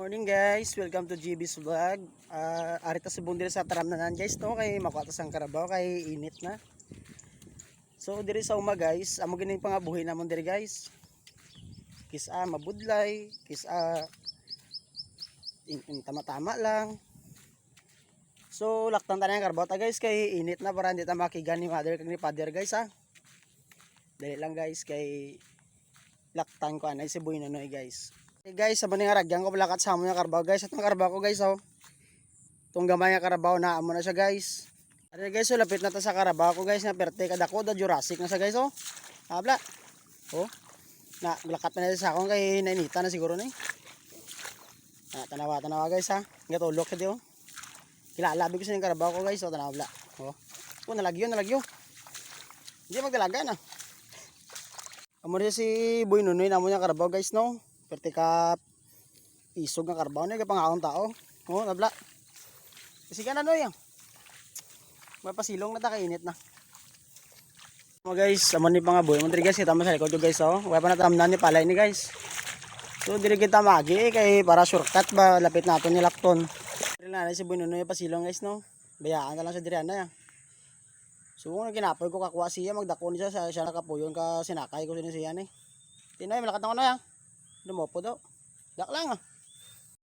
Morning guys, welcome to GB's Vlog. Arita si Bundil sa taramnanan guys no, kay makuatas ang karabaw kay init na. So diri sa uma guys, amo gining pangabuhi namon diri guys. Kisa mabudlay, kisa tama-tama lang. So laktan tanan ang karabaw ta guys kay init na para hindi ta makigan ni mother kag ni father guys ha. Dali lang guys kay laktan ko anay si Boy Nonoy guys. Okay guys, sabon nga ragyan ko pala sa mo nga karabaw guys. Itong karabaw ko guys oh. Itong gamay nga karabaw na amo na siya guys. Ano guys, so lapit na ta sa karabaw ko guys na perte kadako da Jurassic na siya guys oh. Habla. Oh. Na lakat na sa akong kay nainita na siguro ni. Tanawa guys ha. Gatulok sa dio. Kilalabi ko sa yung karabaw ko guys oh, tanawa bla. Oh. Oh, nalagyo. Hindi magdalaga na. Amo si Boy Nonoy na mo nga karabaw guys no. Perte ka isog nga karabaw na pangakong tao. Oh, nabla. Kasi ka na no yan. May pasilong na ta kainit na. Mga guys, amo ni pangaboy. Mo diri guys, kita mo sa likod guys oh. Way pa natamnan ni palay ni guys. So diri kita magi kay para shortcut ba lapit naton ni lakton. Diri na si Boy Nonoy pasilong guys no. Bayaan na lang sa diri na. So kung ginapoy ko kakuha siya magdako ni siya nakapuyon ka sinakay ko siya ni. Tinoy malakat na ko na yan. Lumopo daw. Dak lang ah.